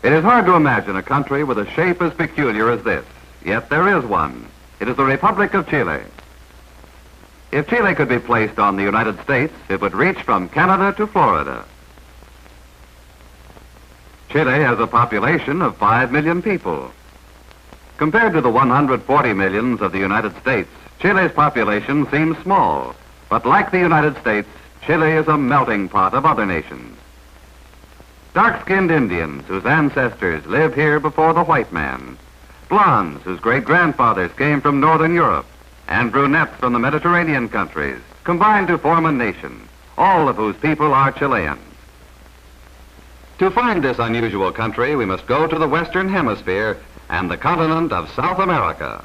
It is hard to imagine a country with a shape as peculiar as this, yet there is one. It is the Republic of Chile. If Chile could be placed on the United States, it would reach from Canada to Florida. Chile has a population of 5 million people. Compared to the 140 millions of the United States, Chile's population seems small, but like the United States, Chile is a melting pot of other nations. Dark-skinned Indians whose ancestors lived here before the white man, blondes whose great-grandfathers came from Northern Europe, and brunettes from the Mediterranean countries combined to form a nation, all of whose people are Chileans. To find this unusual country, we must go to the Western Hemisphere and the continent of South America.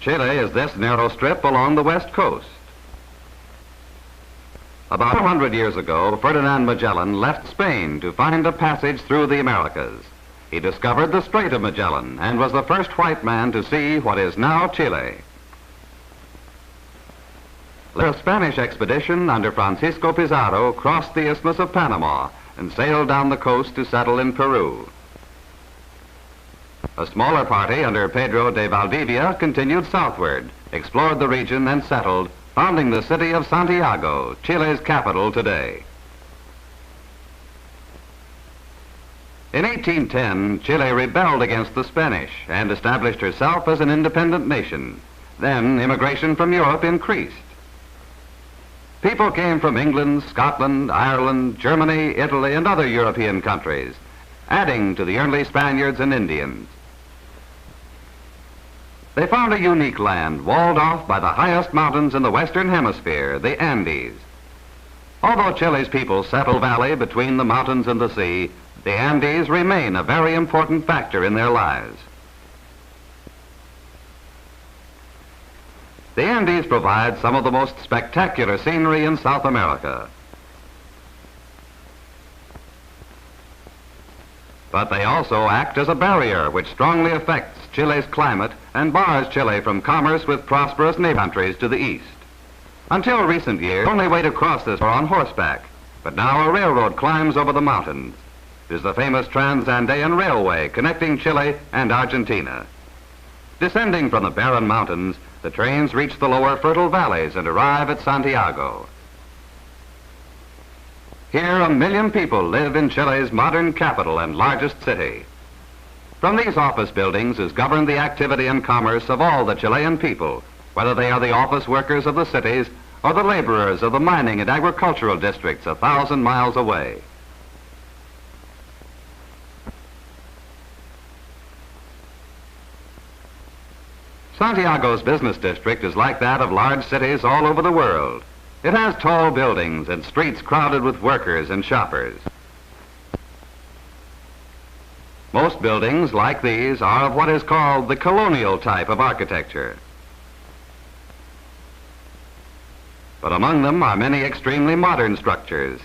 Chile is this narrow strip along the west coast. About 400 years ago, Ferdinand Magellan left Spain to find a passage through the Americas. He discovered the Strait of Magellan and was the first white man to see what is now Chile. A Spanish expedition under Francisco Pizarro crossed the Isthmus of Panama and sailed down the coast to settle in Peru. A smaller party under Pedro de Valdivia continued southward, explored the region and settled, founding the city of Santiago, Chile's capital today. In 1810, Chile rebelled against the Spanish and established herself as an independent nation. Then immigration from Europe increased. People came from England, Scotland, Ireland, Germany, Italy, and other European countries, adding to the early Spaniards and Indians. They found a unique land walled off by the highest mountains in the Western Hemisphere, the Andes. Although Chile's people settle valley between the mountains and the sea, the Andes remain a very important factor in their lives. The Andes provide some of the most spectacular scenery in South America. But they also act as a barrier which strongly affects Chile's climate and bars Chile from commerce with prosperous neighbor countries to the east. Until recent years, the only way to cross this was on horseback, but now a railroad climbs over the mountains. It is the famous Trans-Andean Railway connecting Chile and Argentina. Descending from the barren mountains, the trains reach the lower fertile valleys and arrive at Santiago. Here, 1 million people live in Chile's modern capital and largest city. From these office buildings is governed the activity and commerce of all the Chilean people, whether they are the office workers of the cities or the laborers of the mining and agricultural districts 1,000 miles away. Santiago's business district is like that of large cities all over the world. It has tall buildings and streets crowded with workers and shoppers. Most buildings like these are of what is called the colonial type of architecture. But among them are many extremely modern structures.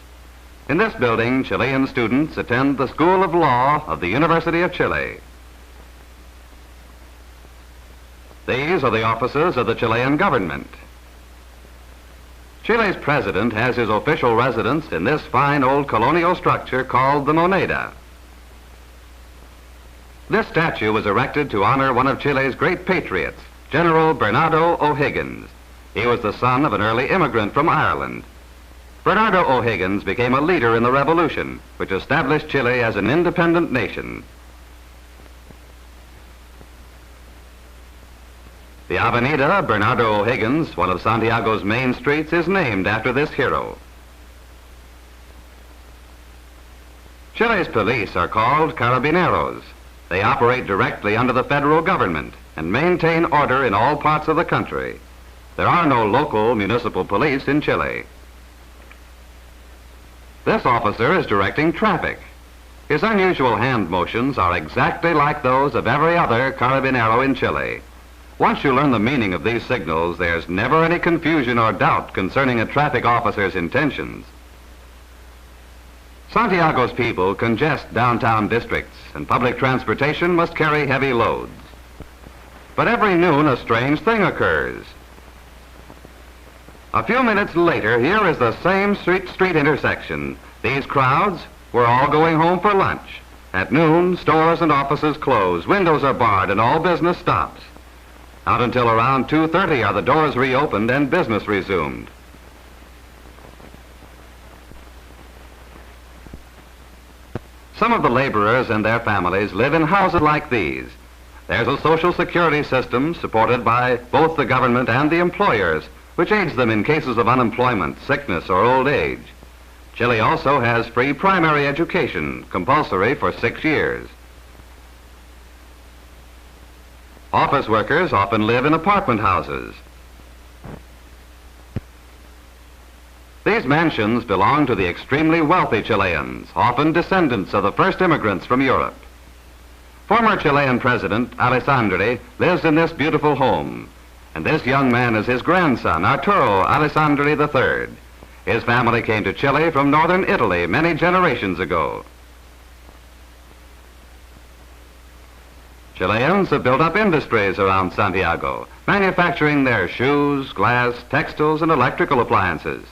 In this building, Chilean students attend the School of Law of the University of Chile. These are the offices of the Chilean government. Chile's president has his official residence in this fine old colonial structure called the Moneda. This statue was erected to honor one of Chile's great patriots, General Bernardo O'Higgins. He was the son of an early immigrant from Ireland. Bernardo O'Higgins became a leader in the revolution, which established Chile as an independent nation. The Avenida Bernardo O'Higgins, one of Santiago's main streets, is named after this hero. Chile's police are called carabineros. They operate directly under the federal government and maintain order in all parts of the country. There are no local municipal police in Chile. This officer is directing traffic. His unusual hand motions are exactly like those of every other carabinero in Chile. Once you learn the meaning of these signals, there's never any confusion or doubt concerning a traffic officer's intentions. Santiago's people congest downtown districts, and public transportation must carry heavy loads. But every noon, a strange thing occurs. A few minutes later, here is the same street intersection. These crowds, We're all going home for lunch. At noon, stores and offices close, windows are barred, and all business stops. Not until around 2:30 are the doors reopened and business resumed. Some of the laborers and their families live in houses like these. There's a social security system supported by both the government and the employers, which aids them in cases of unemployment, sickness, or old age. Chile also has free primary education, compulsory for 6 years. Office workers often live in apartment houses. These mansions belong to the extremely wealthy Chileans, often descendants of the first immigrants from Europe. Former Chilean President Alessandri lives in this beautiful home, and this young man is his grandson, Arturo Alessandri III. His family came to Chile from northern Italy many generations ago. Chileans have built up industries around Santiago, manufacturing their shoes, glass, textiles, and electrical appliances.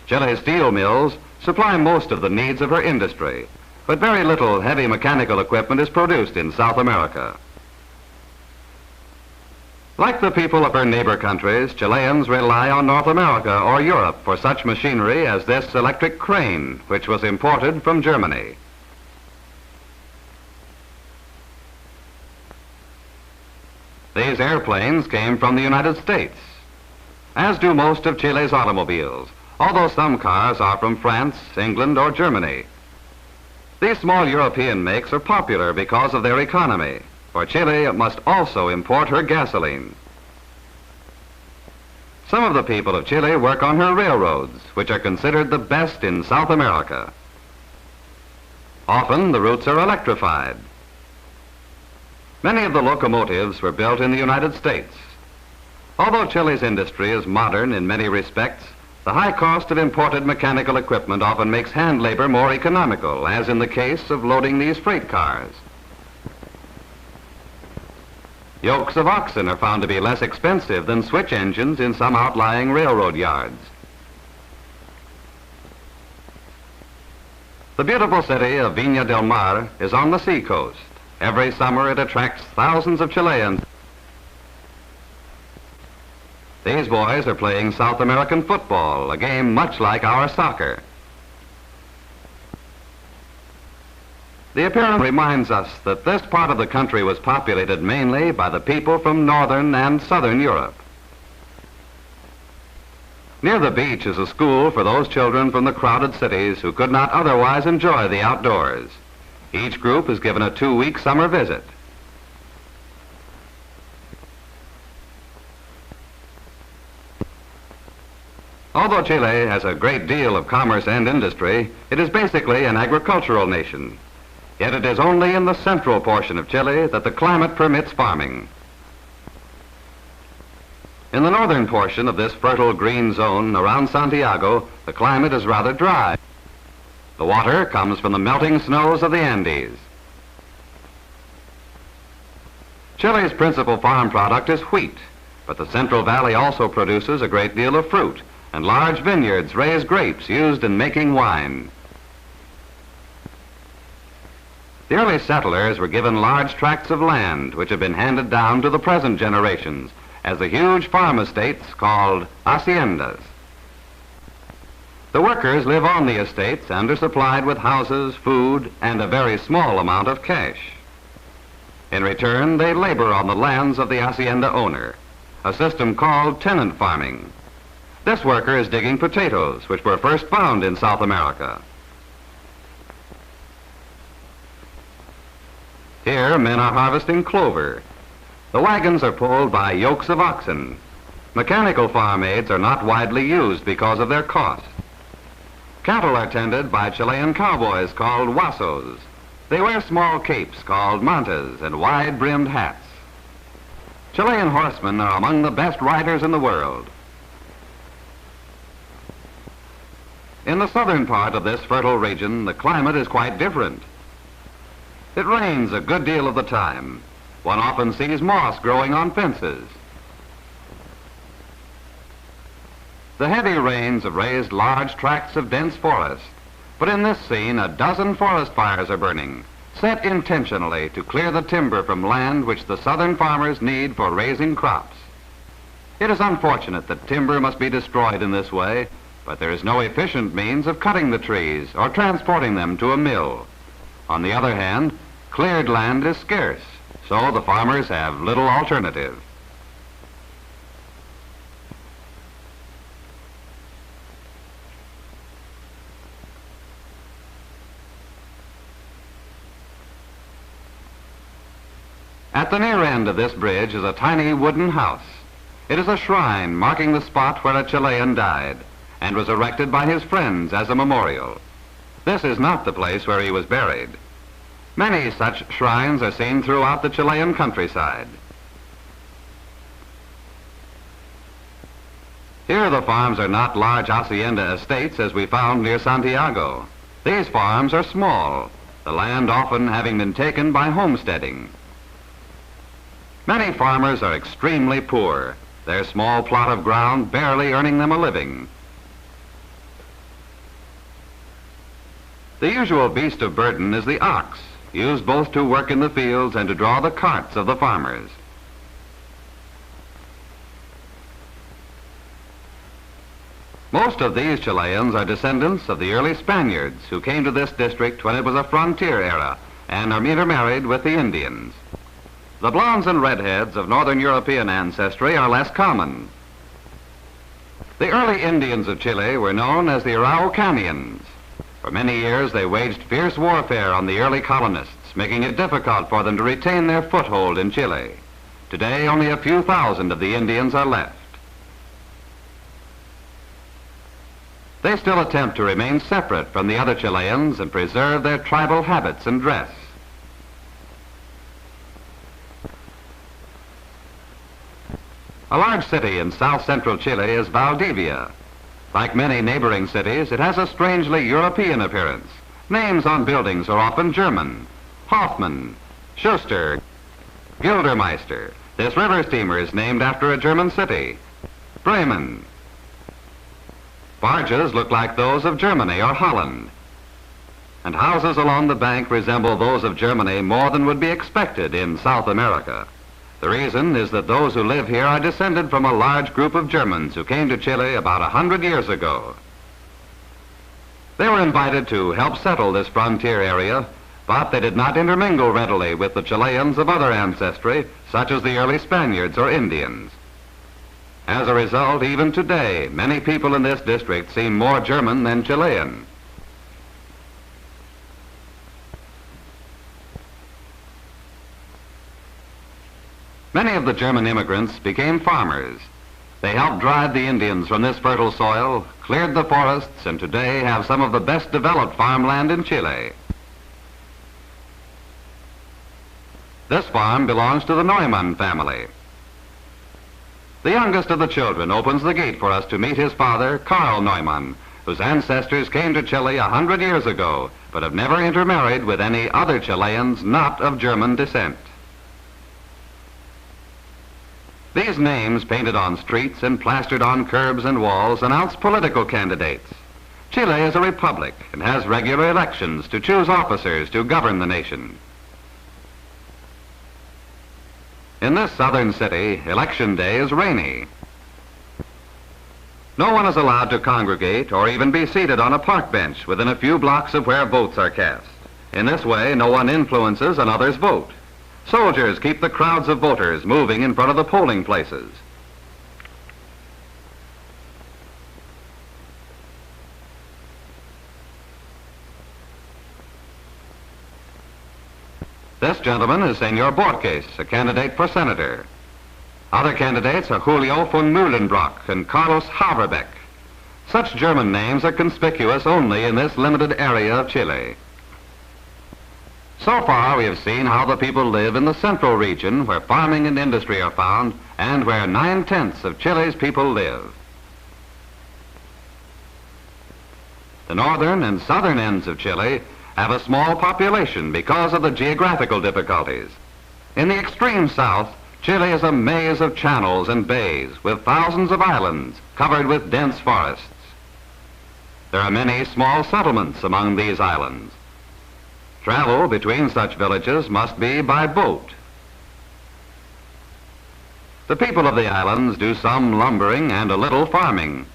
Chile's steel mills supply most of the needs of her industry, but very little heavy mechanical equipment is produced in South America. Like the people of her neighbor countries, Chileans rely on North America or Europe for such machinery as this electric crane, which was imported from Germany. These airplanes came from the United States, as do most of Chile's automobiles, although some cars are from France, England, or Germany. These small European makes are popular because of their economy, for Chile must also import her gasoline. Some of the people of Chile work on her railroads, which are considered the best in South America. Often the routes are electrified. Many of the locomotives were built in the United States. Although Chile's industry is modern in many respects, the high cost of imported mechanical equipment often makes hand labor more economical, as in the case of loading these freight cars. Yokes of oxen are found to be less expensive than switch engines in some outlying railroad yards. The beautiful city of Viña del Mar is on the seacoast. Every summer it attracts thousands of Chileans. These boys are playing South American football, a game much like our soccer. The appearance reminds us that this part of the country was populated mainly by the people from northern and southern Europe. Near the beach is a school for those children from the crowded cities who could not otherwise enjoy the outdoors. Each group is given a 2-week summer visit. Although Chile has a great deal of commerce and industry, it is basically an agricultural nation. Yet it is only in the central portion of Chile that the climate permits farming. In the northern portion of this fertile green zone around Santiago, the climate is rather dry. The water comes from the melting snows of the Andes. Chile's principal farm product is wheat, but the Central Valley also produces a great deal of fruit, and large vineyards raise grapes used in making wine. The early settlers were given large tracts of land which have been handed down to the present generations as the huge farm estates called haciendas. The workers live on the estates and are supplied with houses, food, and a very small amount of cash. In return, they labor on the lands of the hacienda owner, a system called tenant farming. This worker is digging potatoes, which were first found in South America. Here, men are harvesting clover. The wagons are pulled by yokes of oxen. Mechanical farm aids are not widely used because of their cost. Cattle are tended by Chilean cowboys called huasos. They wear small capes called mantas and wide-brimmed hats. Chilean horsemen are among the best riders in the world. In the southern part of this fertile region, the climate is quite different. It rains a good deal of the time. One often sees moss growing on fences. The heavy rains have raised large tracts of dense forest. But in this scene, a dozen forest fires are burning, set intentionally to clear the timber from land which the southern farmers need for raising crops. It is unfortunate that timber must be destroyed in this way, but there is no efficient means of cutting the trees or transporting them to a mill. On the other hand, cleared land is scarce, so the farmers have little alternative. At the near end of this bridge is a tiny wooden house. It is a shrine marking the spot where a Chilean died and was erected by his friends as a memorial. This is not the place where he was buried. Many such shrines are seen throughout the Chilean countryside. Here the farms are not large hacienda estates as we found near Santiago. These farms are small, the land often having been taken by homesteading. Many farmers are extremely poor, their small plot of ground barely earning them a living. The usual beast of burden is the ox, used both to work in the fields and to draw the carts of the farmers. Most of these Chileans are descendants of the early Spaniards who came to this district when it was a frontier era and are intermarried with the Indians. The blondes and redheads of Northern European ancestry are less common. The early Indians of Chile were known as the Araucanians. For many years they waged fierce warfare on the early colonists, making it difficult for them to retain their foothold in Chile. Today only a few thousand of the Indians are left. They still attempt to remain separate from the other Chileans and preserve their tribal habits and dress. A large city in south-central Chile is Valdivia. Like many neighboring cities, it has a strangely European appearance. Names on buildings are often German. Hoffmann, Schuster, Gildermeister. This river steamer is named after a German city. Bremen. Barges look like those of Germany or Holland. And houses along the bank resemble those of Germany more than would be expected in South America. The reason is that those who live here are descended from a large group of Germans who came to Chile about 100 years ago. They were invited to help settle this frontier area, but they did not intermingle readily with the Chileans of other ancestry, such as the early Spaniards or Indians. As a result, even today, many people in this district seem more German than Chilean. Many of the German immigrants became farmers. They helped drive the Indians from this fertile soil, cleared the forests, and today have some of the best developed farmland in Chile. This farm belongs to the Neumann family. The youngest of the children opens the gate for us to meet his father, Karl Neumann, whose ancestors came to Chile 100 years ago, but have never intermarried with any other Chileans not of German descent. These names painted on streets and plastered on curbs and walls announce political candidates. Chile is a republic and has regular elections to choose officers to govern the nation. In this southern city, election day is rainy. No one is allowed to congregate or even be seated on a park bench within a few blocks of where votes are cast. In this way, no one influences another's vote. Soldiers keep the crowds of voters moving in front of the polling places. This gentleman is Senor Borges, a candidate for senator. Other candidates are Julio von Mühlenbrock and Carlos Haverbeck. Such German names are conspicuous only in this limited area of Chile. So far, we have seen how the people live in the central region where farming and industry are found and where 9/10 of Chile's people live. The northern and southern ends of Chile have a small population because of the geographical difficulties. In the extreme south, Chile is a maze of channels and bays with thousands of islands covered with dense forests. There are many small settlements among these islands. Travel between such villages must be by boat. The people of the islands do some lumbering and a little farming.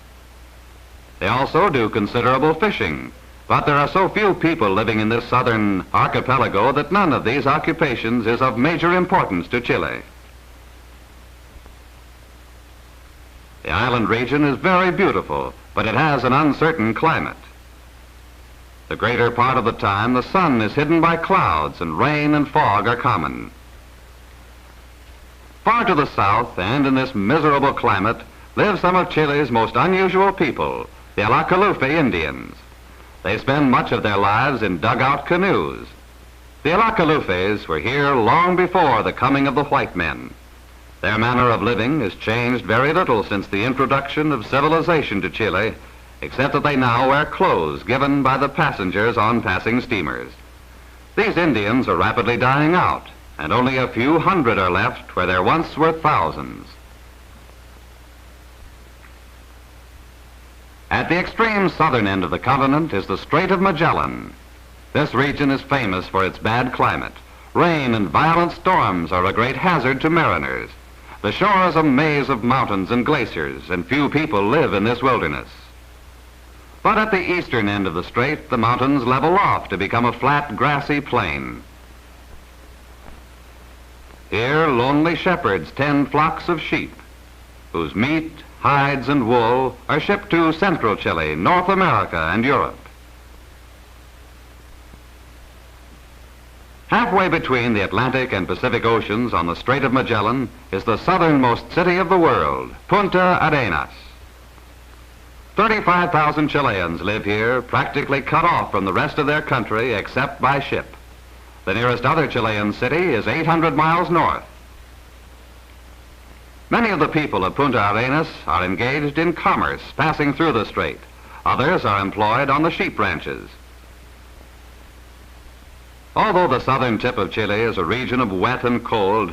They also do considerable fishing, but there are so few people living in this southern archipelago that none of these occupations is of major importance to Chile. The island region is very beautiful, but it has an uncertain climate. The greater part of the time, the sun is hidden by clouds, and rain and fog are common. Far to the south, and in this miserable climate, live some of Chile's most unusual people, the ALACALUF Indians. They spend much of their lives in dugout canoes. The ALACALUFes were here long before the coming of the white men. Their manner of living has changed very little since the introduction of civilization to Chile, except that they now wear clothes given by the passengers on passing steamers. These Indians are rapidly dying out, and only a few hundred are left where there once were thousands. At the extreme southern end of the continent is the Strait of Magellan. This region is famous for its bad climate. Rain and violent storms are a great hazard to mariners. The shore is a maze of mountains and glaciers, and few people live in this wilderness. But at the eastern end of the strait, the mountains level off to become a flat, grassy plain. Here, lonely shepherds tend flocks of sheep, whose meat, hides, and wool are shipped to central Chile, North America, and Europe. Halfway between the Atlantic and Pacific Oceans on the Strait of Magellan is the southernmost city of the world, Punta Arenas. 35,000 Chileans live here, practically cut off from the rest of their country except by ship. The nearest other Chilean city is 800 miles north. Many of the people of Punta Arenas are engaged in commerce passing through the strait. Others are employed on the sheep ranches. Although the southern tip of Chile is a region of wet and cold,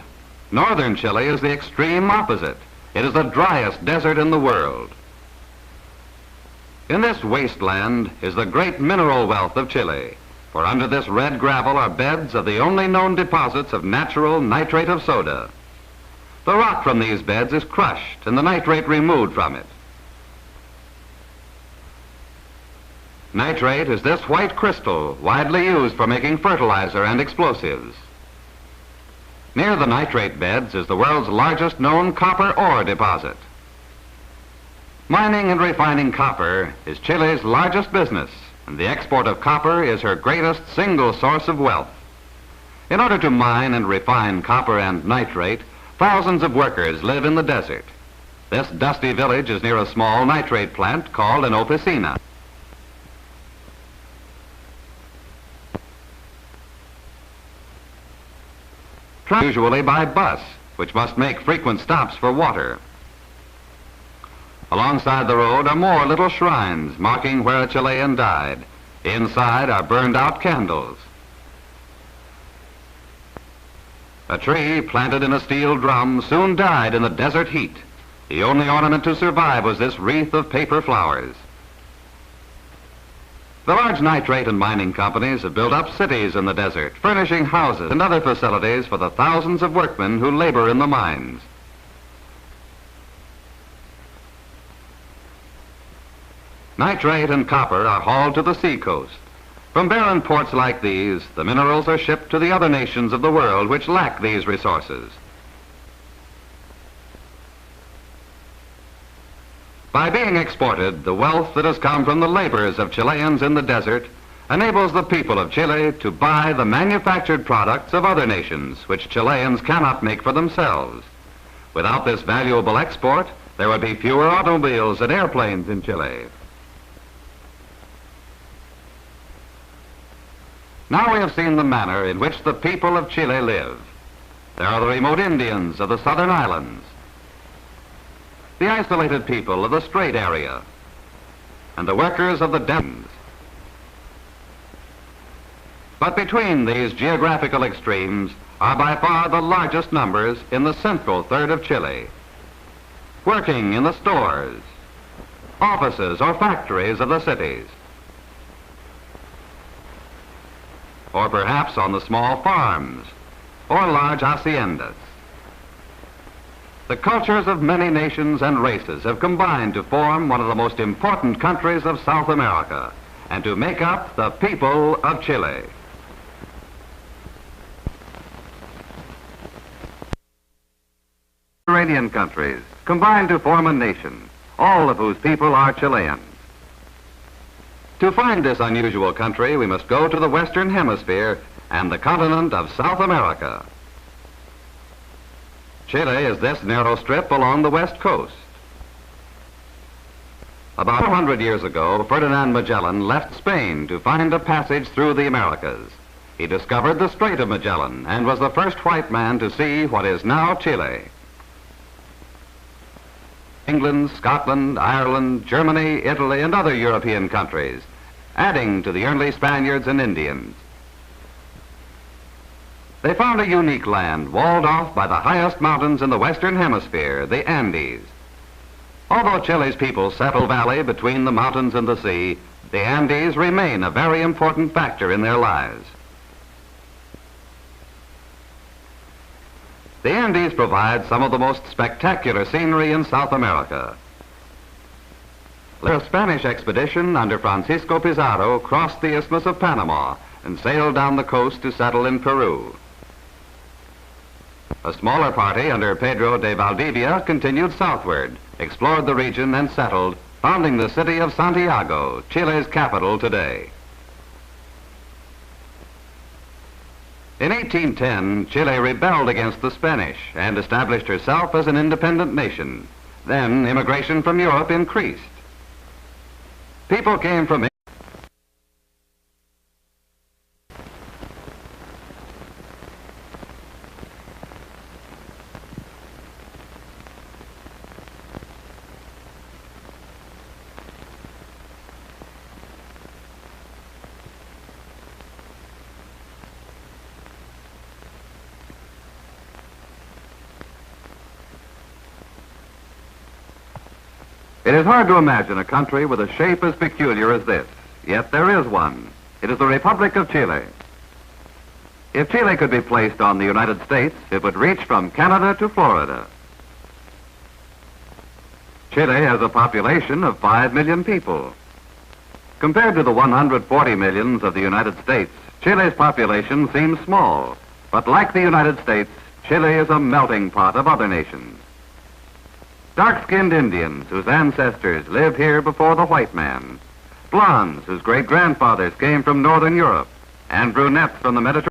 northern Chile is the extreme opposite. It is the driest desert in the world. In this wasteland is the great mineral wealth of Chile, for under this red gravel are beds of the only known deposits of natural nitrate of soda. The rock from these beds is crushed and the nitrate removed from it. Nitrate is this white crystal widely used for making fertilizer and explosives. Near the nitrate beds is the world's largest known copper ore deposit. Mining and refining copper is Chile's largest business, and the export of copper is her greatest single source of wealth. In order to mine and refine copper and nitrate, thousands of workers live in the desert. This dusty village is near a small nitrate plant called an oficina. Usually by bus, which must make frequent stops for water. Alongside the road are more little shrines marking where a Chilean died. Inside are burned out candles. A tree planted in a steel drum soon died in the desert heat. The only ornament to survive was this wreath of paper flowers. The large nitrate and mining companies have built up cities in the desert, furnishing houses and other facilities for the thousands of workmen who labor in the mines. Nitrate and copper are hauled to the seacoast. From barren ports like these, the minerals are shipped to the other nations of the world which lack these resources. By being exported, the wealth that has come from the labors of Chileans in the desert enables the people of Chile to buy the manufactured products of other nations which Chileans cannot make for themselves. Without this valuable export, there would be fewer automobiles and airplanes in Chile. Now we have seen the manner in which the people of Chile live. There are the remote Indians of the southern islands, the isolated people of the strait area, and the workers of the deserts. But between these geographical extremes are by far the largest numbers in the central third of Chile, working in the stores, offices, or factories of the cities. or perhaps on the small farms, or large haciendas. The cultures of many nations and races have combined to form one of the most important countries of South America and to make up the people of Chile. Mediterranean countries combined to form a nation, all of whose people are Chileans. To find this unusual country, we must go to the Western Hemisphere and the continent of South America. Chile is this narrow strip along the west coast. About 400 years ago, Ferdinand Magellan left Spain to find a passage through the Americas. He discovered the Strait of Magellan and was the first white man to see what is now Chile. England, Scotland, Ireland, Germany, Italy, and other European countries, adding to the early Spaniards and Indians. They found a unique land walled off by the highest mountains in the Western Hemisphere, the Andes. Although Chile's people settle valley between the mountains and the sea, the Andes remain a very important factor in their lives. The Andes provide some of the most spectacular scenery in South America. A Spanish expedition under Francisco Pizarro crossed the Isthmus of Panama and sailed down the coast to settle in Peru. A smaller party under Pedro de Valdivia continued southward, explored the region and settled, founding the city of Santiago, Chile's capital today. In 1810, Chile rebelled against the Spanish and established herself as an independent nation. Then immigration from Europe increased. People came from It is hard to imagine a country with a shape as peculiar as this, yet there is one. It is the Republic of Chile. If Chile could be placed on the United States, it would reach from Canada to Florida. Chile has a population of 5 million people. Compared to the 140 millions of the United States, Chile's population seems small, but like the United States, Chile is a melting pot of other nations. Dark-skinned Indians whose ancestors lived here before the white man, blondes whose great-grandfathers came from Northern Europe, and brunettes from the Mediterranean.